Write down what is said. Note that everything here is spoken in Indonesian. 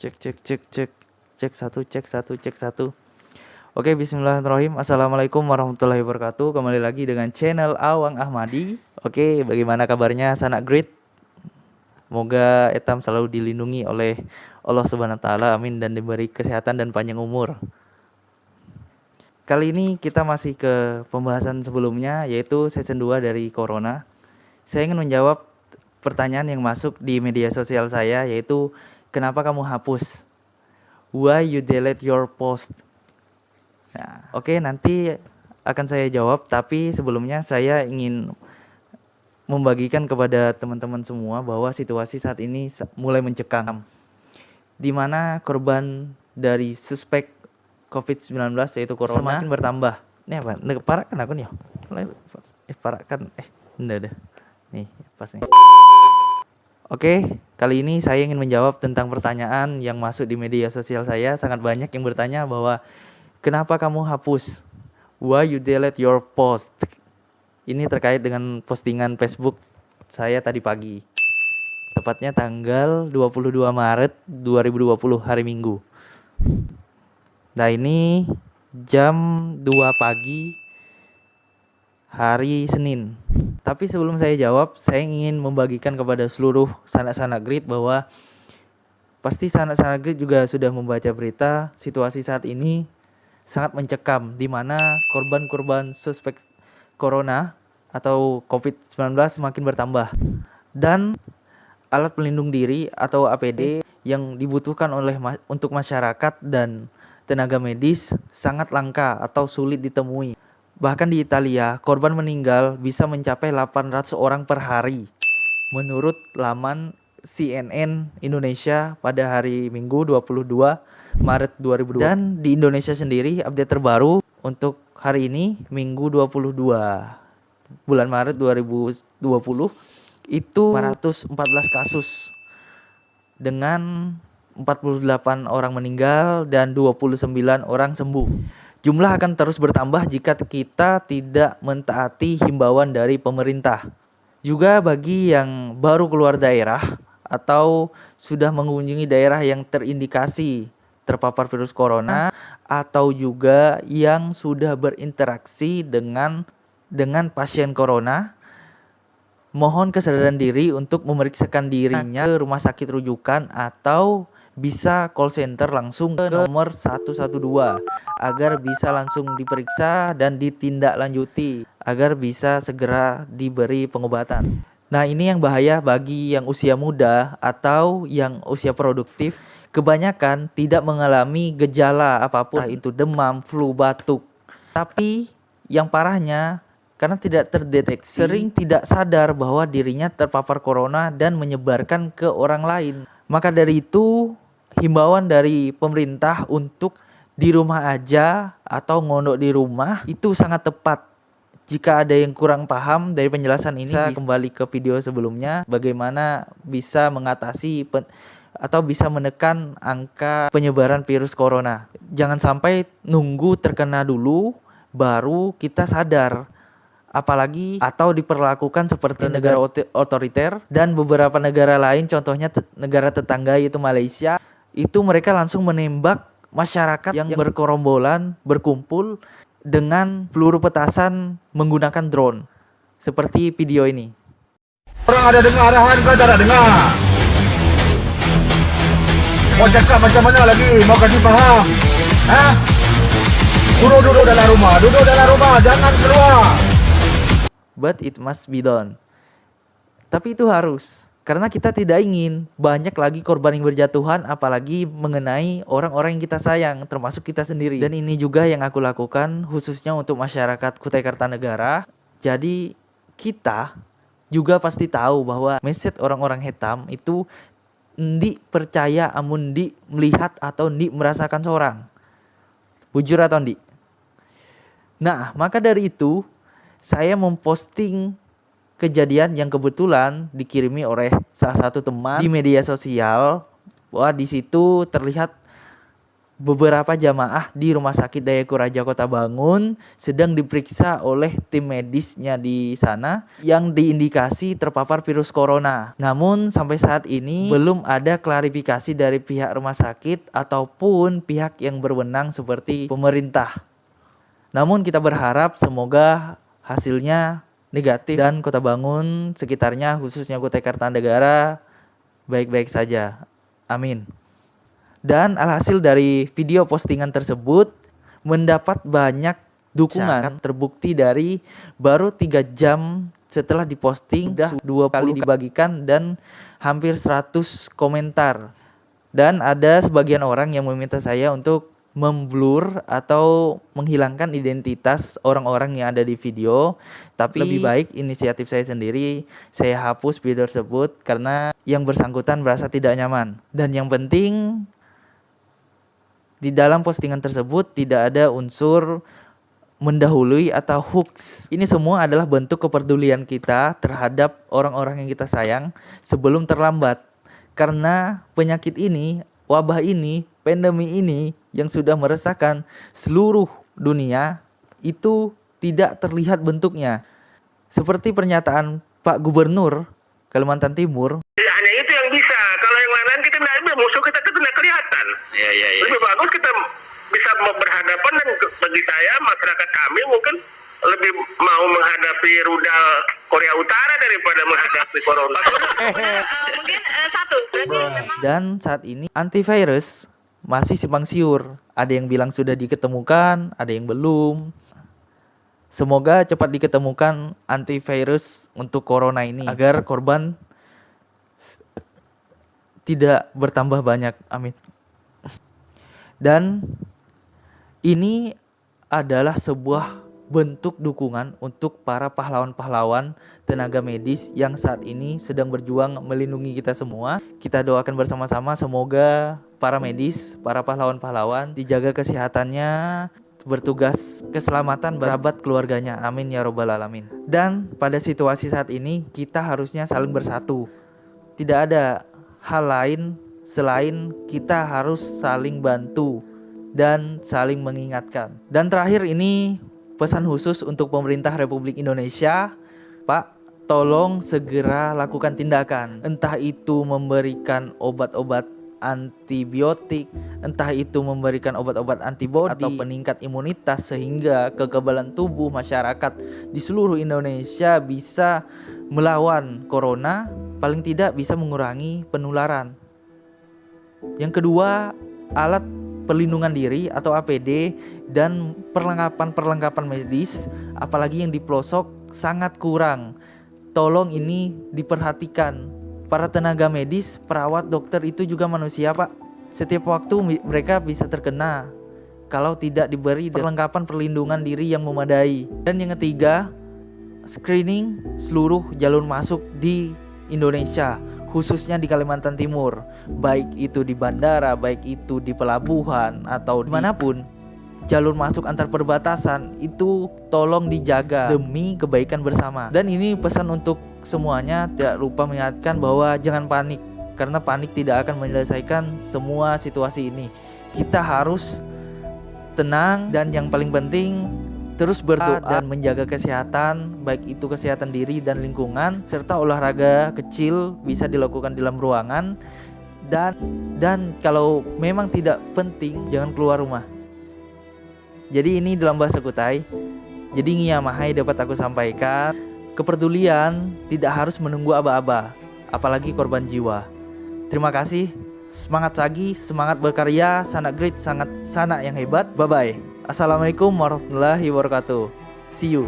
Cek cek cek cek cek satu cek satu cek satu. Oke, Bismillahirrahmanirrahim. Assalamualaikum warahmatullahi wabarakatuh. Kembali lagi dengan channel Awang Ahmadi. Oke, bagaimana kabarnya sanak great? Semoga etam selalu dilindungi oleh Allah Subhanahu wa taala. Amin, dan diberi kesehatan dan panjang umur. Kali ini kita masih ke pembahasan sebelumnya, yaitu season 2 dari Corona. Saya ingin menjawab pertanyaan yang masuk di media sosial saya, yaitu kenapa kamu hapus? Why you delete your post? Nah, oke, nanti akan saya jawab, tapi sebelumnya saya ingin membagikan kepada teman-teman semua bahwa situasi saat ini mulai mencekam, di mana korban dari suspek COVID-19 yaitu corona semakin bertambah. Ini apa? Parakan aku nih. Parakan. Udah. Nih, pas nih. Oke, kali ini saya ingin menjawab tentang pertanyaan yang masuk di media sosial saya. Sangat banyak yang bertanya bahwa kenapa kamu hapus? Why you delete your post? Ini terkait dengan postingan Facebook saya tadi pagi. Tepatnya tanggal 22 Maret 2020, hari Minggu. Nah, ini jam 2 pagi hari Senin. Tapi sebelum saya jawab, saya ingin membagikan kepada seluruh sanak-sanak grid bahwa pasti sanak-sanak grid juga sudah membaca berita situasi saat ini sangat mencekam, di mana korban-korban suspek corona atau COVID-19 semakin bertambah. Dan alat pelindung diri atau APD yang dibutuhkan untuk masyarakat dan tenaga medis sangat langka atau sulit ditemui. Bahkan di Italia, korban meninggal bisa mencapai 800 orang per hari. Menurut laman CNN Indonesia pada hari Minggu 22 Maret 2020. Dan di Indonesia sendiri, update terbaru untuk hari ini, Minggu 22 bulan Maret 2020, itu 414 kasus dengan 48 orang meninggal dan 29 orang sembuh. Jumlah akan terus bertambah jika kita tidak mentaati himbauan dari pemerintah. Juga bagi yang baru keluar daerah atau sudah mengunjungi daerah yang terindikasi terpapar virus corona, atau juga yang sudah berinteraksi dengan pasien corona, mohon kesadaran diri untuk memeriksakan dirinya ke rumah sakit rujukan atau bisa call center langsung ke nomor 112 agar bisa langsung diperiksa dan ditindaklanjuti agar bisa segera diberi pengobatan. Nah, ini yang bahaya bagi yang usia muda atau yang usia produktif, kebanyakan tidak mengalami gejala apapun, entah itu demam, flu, batuk. Tapi yang parahnya karena tidak terdeteksi, sering tidak sadar bahwa dirinya terpapar corona dan menyebarkan ke orang lain. Maka dari itu, himbauan dari pemerintah untuk di rumah aja atau ngondok di rumah itu sangat tepat. Jika ada yang kurang paham dari penjelasan ini, bisa kembali ke video sebelumnya bagaimana bisa mengatasi atau bisa menekan angka penyebaran virus corona. Jangan sampai nunggu terkena dulu baru kita sadar. Apalagi atau diperlakukan seperti negara otoriter dan beberapa negara lain, contohnya negara tetangga yaitu Malaysia, itu mereka langsung menembak masyarakat yang berkerombolan berkumpul dengan peluru petasan menggunakan drone seperti video ini. Orang ada dengar arahan, kau tak dengar. Mau cakap macam mana lagi? Mau kasih faham? Duduk dalam rumah, jangan keluar. But it must be done. Tapi itu harus, karena kita tidak ingin banyak lagi korban yang berjatuhan, apalagi mengenai orang-orang yang kita sayang, termasuk kita sendiri. Dan ini juga yang aku lakukan khususnya untuk masyarakat Kutai Kartanegara. Jadi kita juga pasti tahu bahwa mindset orang-orang hitam itu ndi percaya amun ndi melihat atau ndi merasakan seorang. Bujur atau ndi? Nah, maka dari itu saya memposting kejadian yang kebetulan dikirimi oleh salah satu teman di media sosial, bahwa di situ terlihat beberapa jamaah di Rumah Sakit Dayaku Raja Kota Bangun sedang diperiksa oleh tim medisnya di sana yang diindikasi terpapar virus corona. Namun sampai saat ini belum ada klarifikasi dari pihak rumah sakit ataupun pihak yang berwenang seperti pemerintah. Namun kita berharap semoga hasilnya negatif dan Kota Bangun sekitarnya khususnya Kutai Kartanegara baik-baik saja. Amin. Dan alhasil dari video postingan tersebut mendapat banyak dukungan, terbukti dari baru 3 jam setelah diposting sudah 2 kali dibagikan dan hampir 100 komentar. Dan ada sebagian orang yang meminta saya untuk memblur atau menghilangkan identitas orang-orang yang ada di video. Tapi lebih baik inisiatif saya sendiri, saya hapus video tersebut karena yang bersangkutan merasa tidak nyaman. Dan yang penting di dalam postingan tersebut tidak ada unsur mendahului atau hoax. Ini semua adalah bentuk kepedulian kita terhadap orang-orang yang kita sayang sebelum terlambat. Karena penyakit ini, wabah ini, pandemi ini yang sudah meresahkan seluruh dunia itu tidak terlihat bentuknya. Seperti pernyataan Pak Gubernur Kalimantan Timur. Hanya itu yang bisa. Kalau yang lain kita tidak ada, musuh kita itu tidak kelihatan. Lebih bagus kita bisa berhadapan dan bagi saya masyarakat kami mungkin lebih mau menghadapi rudal Korea Utara daripada menghadapi corona. Mungkin satu. Dan saat ini antivirus masih simpang siur. Ada yang bilang sudah diketemukan, ada yang belum. Semoga cepat diketemukan antivirus untuk corona ini agar korban tidak bertambah banyak. Amin. Dan ini adalah sebuah bentuk dukungan untuk para pahlawan-pahlawan tenaga medis yang saat ini sedang berjuang melindungi kita semua. Kita doakan bersama-sama semoga para medis, para pahlawan-pahlawan dijaga kesehatannya, bertugas keselamatan kerabat keluarganya. Amin ya robbal alamin. Dan pada situasi saat ini kita harusnya saling bersatu. Tidak ada hal lain selain kita harus saling bantu dan saling mengingatkan. Dan terakhir ini pesan khusus untuk pemerintah Republik Indonesia. Pak, tolong segera lakukan tindakan. Entah itu memberikan obat-obat antibiotik, entah itu memberikan obat-obat antibodi atau peningkat imunitas sehingga kekebalan tubuh masyarakat di seluruh Indonesia bisa melawan corona, paling tidak bisa mengurangi penularan. Yang kedua, alat perlindungan diri atau APD dan perlengkapan medis apalagi yang di pelosok sangat kurang. Tolong ini diperhatikan. Para tenaga medis, perawat, dokter itu juga manusia, Pak. Setiap waktu mereka bisa terkena kalau tidak diberi perlengkapan perlindungan diri yang memadai. Dan yang ketiga, screening seluruh jalur masuk di Indonesia, khususnya di Kalimantan Timur, baik itu di bandara, baik itu di pelabuhan atau dimanapun. Jalur masuk antar perbatasan itu tolong dijaga demi kebaikan bersama. Dan ini pesan untuk semuanya, tidak lupa mengingatkan bahwa jangan panik, karena panik tidak akan menyelesaikan semua situasi ini. Kita harus tenang dan yang paling penting terus berdoa dan menjaga kesehatan, baik itu kesehatan diri dan lingkungan, serta olahraga kecil bisa dilakukan di dalam ruangan. Dan kalau memang tidak penting, jangan keluar rumah. Jadi ini dalam bahasa Kutai. Jadi ngiyamahai dapat aku sampaikan, kepedulian tidak harus menunggu aba-aba, apalagi korban jiwa. Terima kasih. Semangat Sagi, semangat berkarya, sanak great, sangat sanak yang hebat. Bye bye. Assalamualaikum warahmatullahi wabarakatuh. See you.